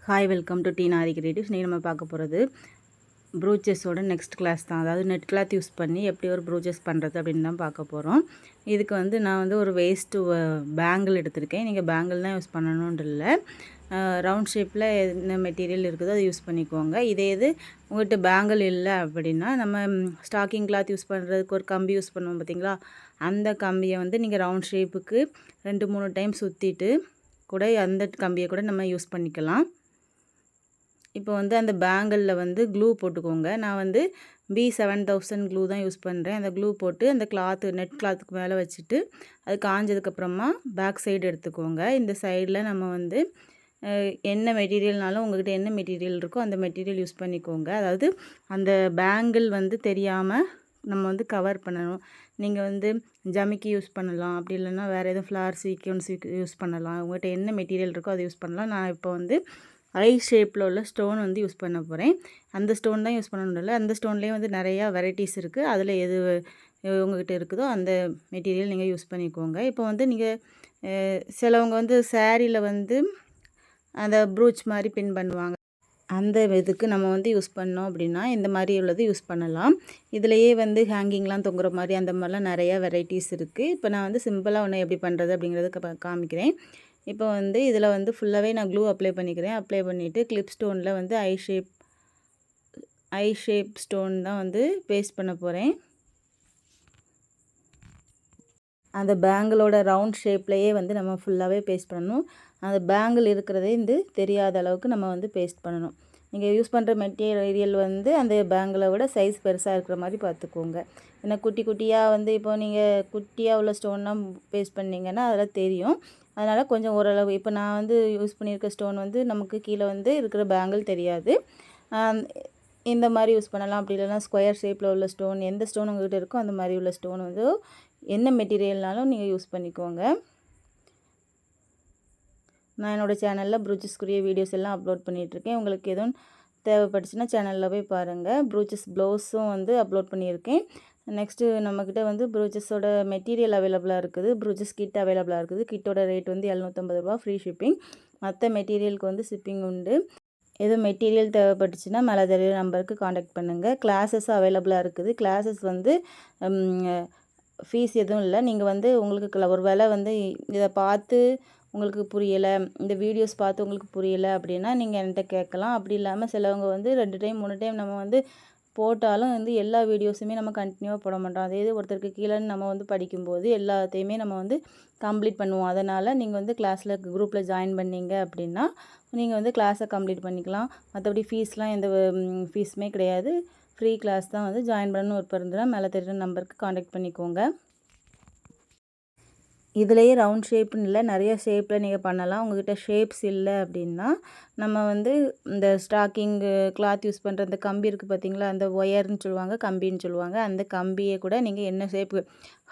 Hi welcome to the Nari creatives. நீங்கள் நம்ம பார்க்க போகிறது ப்ரூச்சஸோட நெக்ஸ்ட் கிளாஸ் தான். அதாவது நெட் கிளாத் யூஸ் பண்ணி எப்படி ஒரு ப்ரூச்சஸ் பண்ணுறது அப்படின்னு தான் பார்க்க போகிறோம். இதுக்கு வந்து நான் வந்து ஒரு வேஸ்ட்டு பேங்கிள் எடுத்திருக்கேன். நீங்கள் பேங்கிள் தான் யூஸ் பண்ணணுன்ட்டு இல்லை, ரவுண்ட் ஷேப்பில் என்ன மெட்டீரியல் இருக்குதோ அதை யூஸ் பண்ணிக்கோங்க. இதே இது உங்கள்கிட்ட பேங்கிள் இல்லை அப்படின்னா நம்ம ஸ்டாக்கிங் கிளாத் யூஸ் பண்ணுறதுக்கு ஒரு கம்பி யூஸ் பண்ணுவோம் பார்த்தீங்களா, அந்த கம்பியை வந்து நீங்கள் ரவுண்ட் ஷேப்புக்கு 2-3 டைம் சுற்றிட்டு கூட அந்த கம்பியை கூட நம்ம யூஸ் பண்ணிக்கலாம். இப்போ வந்து அந்த பேங்கிளில் வந்து க்ளூ போட்டுக்கோங்க. நான் வந்து B7000 க்ளூ தான் யூஸ் பண்ணுறேன். அந்த க்ளூ போட்டு அந்த கிளாத்து நெட் கிளாத்துக்கு மேலே வச்சுட்டு அது காஞ்சதுக்கப்புறமா பேக் சைடு எடுத்துக்கோங்க. இந்த சைடில் நம்ம வந்து என்ன மெட்டீரியல்னாலும் உங்கள்கிட்ட என்ன மெட்டீரியல் இருக்கோ அந்த மெட்டீரியல் யூஸ் பண்ணிக்கோங்க. அதாவது அந்த பேங்கிள் வந்து தெரியாமல் நம்ம வந்து கவர் பண்ணணும். நீங்கள் வந்து ஜமிக்கி யூஸ் பண்ணலாம், அப்படி இல்லைன்னா வேறு எதுவும் ஃப்ளார் சீக்வன்ஸ் யூஸ் பண்ணலாம். உங்கள்கிட்ட என்ன மெட்டீரியல் இருக்கோ அதை யூஸ் பண்ணலாம். நான் இப்போ வந்து ஐ ஷேப்பில் உள்ள ஸ்டோன் வந்து யூஸ் பண்ண போகிறேன். அந்த ஸ்டோன் தான் யூஸ் பண்ணணும் இல்லை, அந்த ஸ்டோன்லேயே வந்து நிறையா வெரைட்டிஸ் இருக்குது. அதில் எது உங்கள்கிட்ட இருக்குதோ அந்த மெட்டீரியல் நீங்கள் யூஸ் பண்ணிக்கோங்க. இப்போ வந்து நீங்கள் சிலவங்க வந்து சேரீயில் வந்து அந்த ப்ரூச் மாதிரி பின் பண்ணுவாங்க. அந்த இதுக்கு நம்ம வந்து யூஸ் பண்ணோம் அப்படின்னா இந்த மாதிரி உள்ளது யூஸ் பண்ணலாம். இதிலையே வந்து ஹேங்கிங்லாம் தொங்குற மாதிரி அந்த மாதிரிலாம் நிறையா வெரைட்டிஸ் இருக்குது. இப்போ நான் வந்து சிம்பிளாக ஒன்று எப்படி பண்ணுறது அப்படிங்கிறத காமிக்கிறேன். இப்போ வந்து இதில் வந்து ஃபுல்லாகவே நான் க்ளூ அப்ளை பண்ணிக்கிறேன். அப்ளை பண்ணிவிட்டு கிளிப் ஸ்டோனில் வந்து ஐ ஷேப் ஸ்டோன் தான் வந்து பேஸ்ட் பண்ண போகிறேன். அந்த பேங்கிளோட ரவுண்ட் ஷேப்லேயே வந்து நம்ம ஃபுல்லாகவே பேஸ்ட் பண்ணணும். அந்த பேங்கிள் இருக்கிறதே வந்து தெரியாத அளவுக்கு நம்ம வந்து பேஸ்ட் பண்ணணும். நீங்கள் யூஸ் பண்ணுற மெட்டீரியல் வந்து அந்த பேங்கிளை விட சைஸ் பெருசாக இருக்கிற மாதிரி பார்த்துக்கோங்க. ஏன்னா குட்டி குட்டியாக வந்து இப்போ நீங்கள் குட்டியாக உள்ள ஸ்டோன்லாம் பேஸ்ட் பண்ணிங்கன்னா அதெல்லாம் தெரியும். அதனால் கொஞ்சம் ஓரளவு இப்போ நான் வந்து யூஸ் பண்ணியிருக்க ஸ்டோன் வந்து நமக்கு கீழே வந்து இருக்கிற பேங்கிள் தெரியாது. இந்த மாதிரி யூஸ் பண்ணலாம். அப்படி இல்லைனா ஸ்கொயர் ஷேப்பில் உள்ள ஸ்டோன், எந்த ஸ்டோன் உங்கள்கிட்ட இருக்கோ அந்த மாதிரி உள்ள ஸ்டோன் வந்து என்ன மெட்டீரியல்னாலும் நீங்கள் யூஸ் பண்ணிக்கோங்க. நான் என்னோடய சேனலில் ப்ரூச்சஸ்க்குரிய வீடியோஸ் எல்லாம் அப்லோட் பண்ணிகிட்ருக்கேன். உங்களுக்கு எதுவும் தேவைப்பட்டுச்சுன்னா சேனலில் போய் பாருங்கள். ப்ரூச்சஸ் ப்ளவுஸும் வந்து அப்லோட் பண்ணியிருக்கேன். நெக்ஸ்ட்டு நம்மக்கிட்ட வந்து ப்ரூச்சஸோட மெட்டீரியல் அவைலபிளாக இருக்குது. ப்ரூச்சஸ் கிட் அவைலபிளாக இருக்குது. கிட்டோட ரேட் வந்து ₹750, ஃப்ரீ ஷிப்பிங். மற்ற மெட்டீரியலுக்கு வந்து ஷிப்பிங் உண்டு. எதுவும் மெட்டீரியல் தேவைப்பட்டுச்சுன்னா மேலே தெரியுற நம்பருக்கு காண்டாக்ட் பண்ணுங்கள். கிளாஸஸும் அவைலபிளாக இருக்குது. கிளாஸஸ் வந்து ஃபீஸ் எதுவும் இல்லை. நீங்கள் வந்து உங்களுக்கு ஒரு வேளை வந்து இதை பார்த்து உங்களுக்கு புரியலை, இந்த வீடியோஸ் பார்த்து உங்களுக்கு புரியலை அப்படின்னா நீங்கள் என்கிட்ட கேட்கலாம். அப்படி இல்லாமல் சிலவங்க வந்து 2 டைம் 3 டைம் நம்ம வந்து போட்டாலும் வந்து எல்லா வீடியோஸுமே நம்ம கண்டினியூவாக போட மாட்டோம். அதே இது ஒருத்தருக்கு கீழேன்னு நம்ம வந்து படிக்கும்போது எல்லாத்தையுமே நம்ம வந்து கம்ப்ளீட் பண்ணுவோம். அதனால் நீங்கள் வந்து கிளாஸில் குரூப்பில் ஜாயின் பண்ணிங்க அப்படின்னா நீங்கள் வந்து கிளாஸை கம்ப்ளீட் பண்ணிக்கலாம். மற்றபடி ஃபீஸ்லாம் எந்த ஃபீஸுமே கிடையாது. ஃப்ரீ கிளாஸ் தான். வந்து ஜாயின் பண்ணணும்னு விருப்பம் இருந்ததுன்னா மேலே தெரியுற நம்பருக்கு காண்டாக்ட் பண்ணிக்கோங்க. இதிலேயே ரவுண்ட் ஷேப்புன்னு இல்லை, நிறைய ஷேப்பில் நீங்கள் பண்ணலாம். உங்கள்கிட்ட ஷேப்ஸ் இல்லை அப்படின்னா நம்ம வந்து இந்த ஸ்டாக்கிங்கு கிளாத் யூஸ் பண்ணுற அந்த கம்பி இருக்குது பார்த்தீங்களா, அந்த ஒயர்னு சொல்லுவாங்க, கம்பின்னு சொல்லுவாங்க. அந்த கம்பியை கூட நீங்கள் என்ன ஷேப்பு,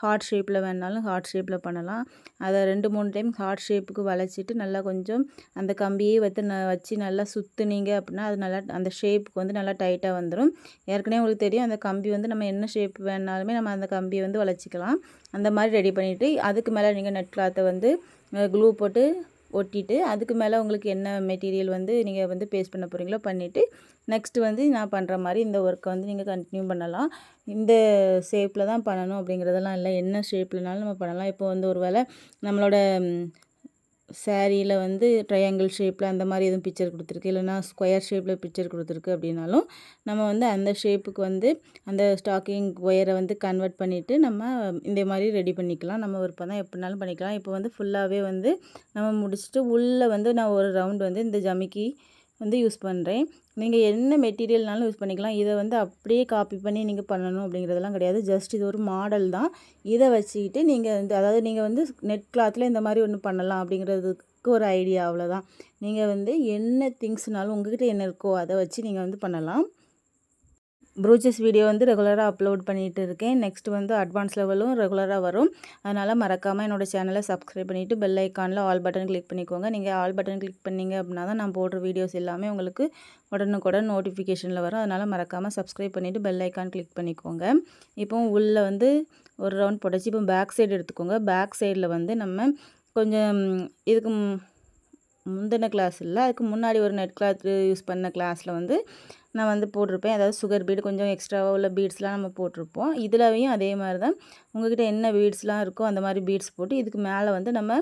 ஹார்ட் ஷேப்பில் வேணாலும் ஹார்ட் ஷேப்பில் பண்ணலாம். அதை 2-3 டைம் ஹார்ட் ஷேப்புக்கு வளைச்சிட்டு நல்லா கொஞ்சம் அந்த கம்பியை வச்சு நல்லா சுற்றுனீங்க அப்படின்னா அது நல்லா அந்த ஷேப்புக்கு வந்து நல்லா டைட்டாக வந்துடும். ஏற்கனவே உங்களுக்கு தெரியும் அந்த கம்பி வந்து நம்ம என்ன ஷேப் வேணாலுமே நம்ம அந்த கம்பியை வந்து வளைச்சிக்கலாம். அந்த மாதிரி ரெடி பண்ணிவிட்டு அதுக்கு மேலே நீங்கள் நெட் கிளாத்தை வந்து க்ளூ போட்டு ஒட்டிட்டு அதுக்கு மேலே உங்களுக்கு என்ன மெட்டீரியல் வந்து நீங்கள் வந்து பேஸ்ட் பண்ண போகிறீங்களோ பண்ணிவிட்டு நெக்ஸ்ட்டு வந்து நான் பண்ணுற மாதிரி இந்த ஒர்க்கை வந்து நீங்கள் கண்டினியூ பண்ணலாம். இந்த ஷேப்பில் தான் பண்ணணும் அப்படிங்கிறதெல்லாம் இல்லை, என்ன ஷேப்லனாலும் நம்ம பண்ணலாம். இப்போ வந்து ஒரு வேளை நம்மளோட சேரீயில் வந்து ட்ரையாங்கிள் ஷேப்பில் அந்த மாதிரி எதுவும் பிக்சர் கொடுத்துருக்கு, இல்லைனா ஸ்கொயர் ஷேப்பில் பிக்சர் கொடுத்துருக்கு அப்படின்னாலும் நம்ம வந்து அந்த ஷேப்புக்கு வந்து அந்த ஸ்டாக்கிங் ஒயரை வந்து கன்வெர்ட் பண்ணிவிட்டு நம்ம இந்த மாதிரி ரெடி பண்ணிக்கலாம். நம்ம விருப்பம் தான், எப்படினாலும் பண்ணிக்கலாம். இப்போ வந்து ஃபுல்லாகவே வந்து நம்ம முடிச்சுட்டு உள்ளே வந்து நான் ஒரு ரவுண்ட் வந்து இந்த ஜமிக்கி வந்து யூஸ் பண்ணுறேன். நீங்கள் என்ன மெட்டீரியல்னாலும் யூஸ் பண்ணிக்கலாம். இதை வந்து அப்படியே காப்பி பண்ணி நீங்கள் பண்ணணும் அப்படிங்கிறதெல்லாம் கிடையாது. ஜஸ்ட் இது ஒரு மாடல் தான். இதை வச்சுக்கிட்டு நீங்கள் வந்து அதாவது நீங்கள் வந்து நெட் கிளாத்தில் இந்த மாதிரி ஒன்று பண்ணலாம் அப்படிங்கிறதுக்கு ஒரு ஐடியா, அவ்வளோதான். நீங்கள் வந்து என்ன திங்ஸ்னாலும் உங்கள்கிட்ட என்ன இருக்கோ அதை வச்சு நீங்கள் வந்து பண்ணலாம். ப்ரூச்சஸ் வீடியோ வந்து ரெகுலராக அப்லோட் பண்ணிகிட்டு இருக்கேன். நெக்ஸ்ட் வந்து அட்வான்ஸ் லெவலும் ரெகுலராக வரும். அதனால் மறக்காமல் என்னோடய சேனலை சப்ஸ்கிரைப் பண்ணிவிட்டு பெல் ஐக்கானில் ஆல் பட்டன் கிளிக் பண்ணிக்கோங்க. நீங்கள் ஆல் பட்டன் கிளிக் பண்ணிங்க அப்படின்னா தான் நான் போடுற வீடியோஸ் எல்லாமே உங்களுக்கு உடனுக்குடன் நோட்டிஃபிகேஷனில் வரும். அதனால் மறக்காமல் சப்ஸ்கிரைப் பண்ணிவிட்டு பெல் ஐக்கான் கிளிக் பண்ணிக்கோங்க. இப்போ உள்ளே வந்து ஒரு ரவுண்ட் போட்டாச்சு. இப்போ பேக் சைடு எடுத்துக்கோங்க. பேக் சைடில் வந்து நம்ம கொஞ்சம் இதுக்கு முந்தின கிளாஸ் இல்லை, அதுக்கு முன்னாடி ஒரு நெட் கிளாத் யூஸ் பண்ண கிளாஸில் வந்து நான் வந்து போட்டிருப்பேன். அதாவது சுகர் பீடு கொஞ்சம் எக்ஸ்ட்ராவாக உள்ள பீட்ஸ்லாம் நம்ம போட்டிருப்போம். இதுலயும் அதே மாதிரி தான் உங்கள்கிட்ட என்ன பீட்ஸ்லாம் இருக்கோ அந்த மாதிரி பீட்ஸ் போட்டு இதுக்கு மேலே வந்து நம்ம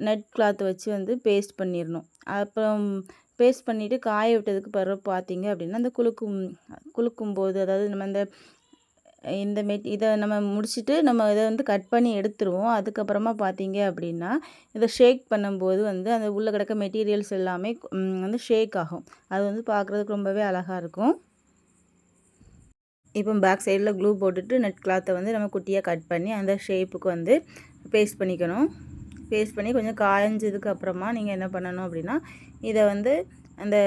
நெட் கிளாத் வச்சு வந்து பேஸ்ட் பண்ணிடணும். அப்புறம் பேஸ்ட் பண்ணிவிட்டு காய விட்டதுக்கு பிறகு பார்த்தீங்க அப்படின்னா அந்த குலுக்கும்போது, அதாவது நம்ம இந்த இதை நம்ம முடிச்சுட்டு நம்ம இதை வந்து கட் பண்ணி எடுத்துருவோம். அதுக்கப்புறமா பார்த்தீங்க அப்படின்னா இதை ஷேக் பண்ணும்போது வந்து அந்த உள்ளே கிடக்க மெட்டீரியல்ஸ் எல்லாமே வந்து ஷேக் ஆகும். அது வந்து பார்க்குறதுக்கு ரொம்பவே அழகாக இருக்கும். இப்போ பேக் சைடில் க்ளூ போட்டுட்டு நெட் கிளாத்தை வந்து நம்ம குட்டியாக கட் பண்ணி அந்த ஷேப்புக்கு வந்து பேஸ்ட் பண்ணிக்கணும். பேஸ்ட் பண்ணி கொஞ்சம் காய்ஞ்சதுக்கு அப்புறமா நீங்கள் என்ன பண்ணணும் அப்படின்னா இதை வந்து அந்த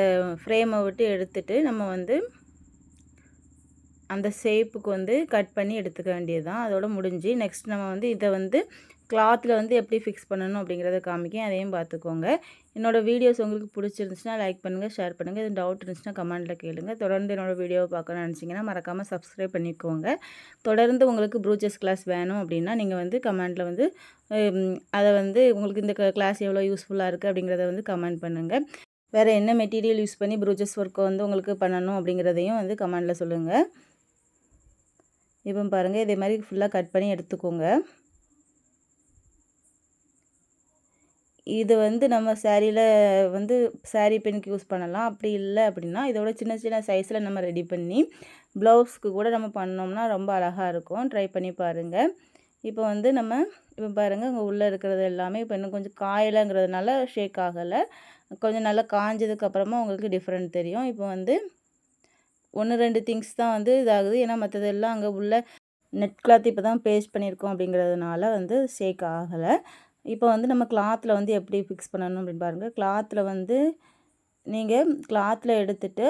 ஃப்ரேமை விட்டு எடுத்துட்டு நம்ம வந்து அந்த ஷேப்புக்கு வந்து கட் பண்ணி எடுத்துக்க வேண்டியது தான். அதோட முடிஞ்சு நெக்ஸ்ட் நம்ம வந்து இதை வந்து கிளாத்தில் வந்து எப்படி ஃபிக்ஸ் பண்ணணும் அப்படிங்கிறத காமிக்கேன், அதையும் பார்த்துக்கோங்க. என்னோடய வீடியோஸ் உங்களுக்கு பிடிச்சிருந்துச்சுன்னா லைக் பண்ணுங்கள், ஷேர் பண்ணுங்கள். எதுவும் டவுட் இருந்துச்சுன்னா கமெண்ட்டில் கேளுங்க. தொடர்ந்து என்னோடய வீடியோவை பார்க்கணும்னு நினச்சிங்கன்னா மறக்காமல் சப்ஸ்கிரைப் பண்ணிக்கோங்க. தொடர்ந்து உங்களுக்கு ப்ரூச்சஸ் கிளாஸ் வேணும் அப்படின்னா நீங்கள் வந்து கமெண்ட்டில் வந்து அதை வந்து உங்களுக்கு இந்த கிளாஸ் எவ்வளோ யூஸ்ஃபுல்லாக இருக்குது அப்படிங்கிறத வந்து கமெண்ட் பண்ணுங்கள். வேறு என்ன மெட்டீரியல் யூஸ் பண்ணி ப்ரூச்சஸ் ஒர்க்கை வந்து உங்களுக்கு பண்ணணும் அப்படிங்கிறதையும் வந்து கமெண்ட்டில் சொல்லுங்கள். இப்போ பாருங்கள், இதே மாதிரி ஃபுல்லாக கட் பண்ணி எடுத்துக்கோங்க. இது வந்து நம்ம சாரியில் வந்து சாரீ பின்னுக்கு யூஸ் பண்ணலாம். அப்படி இல்லை அப்படின்னா இதோட சின்ன சின்ன சைஸில் நம்ம ரெடி பண்ணி ப்ளவுஸ்க்கு கூட நம்ம பண்ணோம்னா ரொம்ப அழகாக இருக்கும். ட்ரை பண்ணி பாருங்கள். இப்போ வந்து நம்ம இப்போ பாருங்கள் உங்கள் உள்ளே இருக்கிறது எல்லாமே இப்போ இன்னும் கொஞ்சம் காயலைங்கிறதுனால ஷேக் ஆகலை. கொஞ்சம் நல்லா காஞ்சதுக்கப்புறமா உங்களுக்கு டிஃப்ரெண்ட் தெரியும். இப்போ வந்து 1, 2 திங்ஸ் தான் வந்து இதாகுது. ஏன்னா மற்றதெல்லாம் அங்கே உள்ள நெட் கிளாத் இப்போ தான் பேஸ்ட் பண்ணியிருக்கோம் அப்படிங்கிறதுனால வந்து ஷேக் ஆகலை. இப்போ வந்து நம்ம கிளாத்தில் வந்து எப்படி ஃபிக்ஸ் பண்ணணும் அப்படின்னு பாருங்கள். கிளாத்தில் வந்து நீங்கள் கிளாத்தில் எடுத்துகிட்டு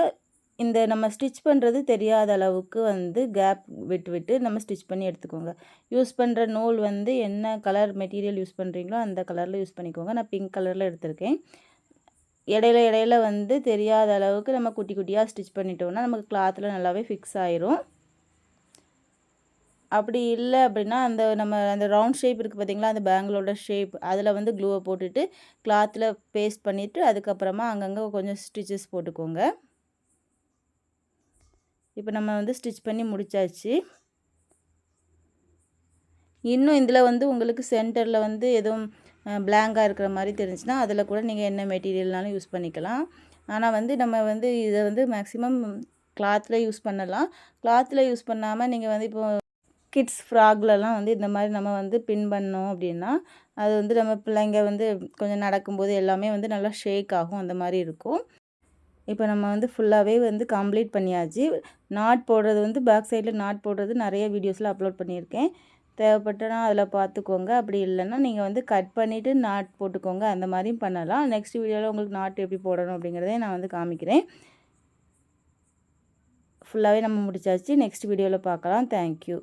இந்த நம்ம ஸ்டிச் பண்ணுறது தெரியாத அளவுக்கு வந்து கேப் விட்டு விட்டு நம்ம ஸ்டிச் பண்ணி எடுத்துக்கோங்க. யூஸ் பண்ணுற நூல் வந்து என்ன கலர் மெட்டீரியல் யூஸ் பண்ணுறீங்களோ அந்த கலரில் யூஸ் பண்ணிக்கோங்க. நான் பிங்க் கலரில் எடுத்திருக்கேன். இடையில வந்து தெரியாத அளவுக்கு நம்ம குட்டி குட்டியாக ஸ்டிச் பண்ணிட்டோம்னா நமக்கு கிளாத்தில் நல்லாவே ஃபிக்ஸ் ஆயிரும். அப்படி இல்லை அப்படின்னா நம்ம அந்த ரவுண்ட் ஷேப் இருக்குது பார்த்தீங்களா, அந்த பேங்கிளோட ஷேப் அதில் வந்து க்ளூவை போட்டுட்டு கிளாத்தில் பேஸ்ட் பண்ணிவிட்டு அதுக்கப்புறமா அங்கங்கே கொஞ்சம் ஸ்டிச்சஸ் போட்டுக்கோங்க. இப்போ நம்ம வந்து ஸ்டிச் பண்ணி முடித்தாச்சு. இன்னும் இதில் வந்து உங்களுக்கு சென்டரில் வந்து எதுவும் பிளாங்காக இருக்கிற மாதிரி தெரிஞ்சுன்னா அதில் கூட நீங்கள் என்ன மெட்டீரியல்னாலும் யூஸ் பண்ணிக்கலாம். ஆனால் வந்து நம்ம வந்து இதை வந்து மேக்ஸிமம் கிளாத்தில் யூஸ் பண்ணலாம். கிளாத்தில் யூஸ் பண்ணாமல் நீங்கள் வந்து இப்போ கிட்ஸ் ஃப்ராக்லலாம் வந்து இந்த மாதிரி நம்ம வந்து பின் பண்ணோம் அப்படின்னா அது வந்து நம்ம பிள்ளைங்க வந்து கொஞ்சம் நடக்கும்போது எல்லாமே வந்து நல்லா ஷேக் ஆகும், அந்த மாதிரி இருக்கும். இப்போ நம்ம வந்து ஃபுல்லாகவே வந்து கம்ப்ளீட் பண்ணியாச்சு. நாட் போடுறது வந்து பேக் சைடில் நாட் போடுறது நிறைய வீடியோஸில் அப்லோட் பண்ணியிருக்கேன். தேவைப்பட்டனா அதில் பார்த்துக்கோங்க. அப்படி இல்லைன்னா நீங்கள் வந்து கட் பண்ணிவிட்டு நாட் போட்டுக்கோங்க. அந்த மாதிரியும் பண்ணலாம். நெக்ஸ்ட் வீடியோவில் உங்களுக்கு நாட் எப்படி போடணும் அப்படிங்கிறதையும் நான் வந்து காமிக்கிறேன். ஃபுல்லாகவே நம்ம முடிச்சாச்சு. நெக்ஸ்ட் வீடியோவில் பார்க்கலாம். தேங்க்யூ.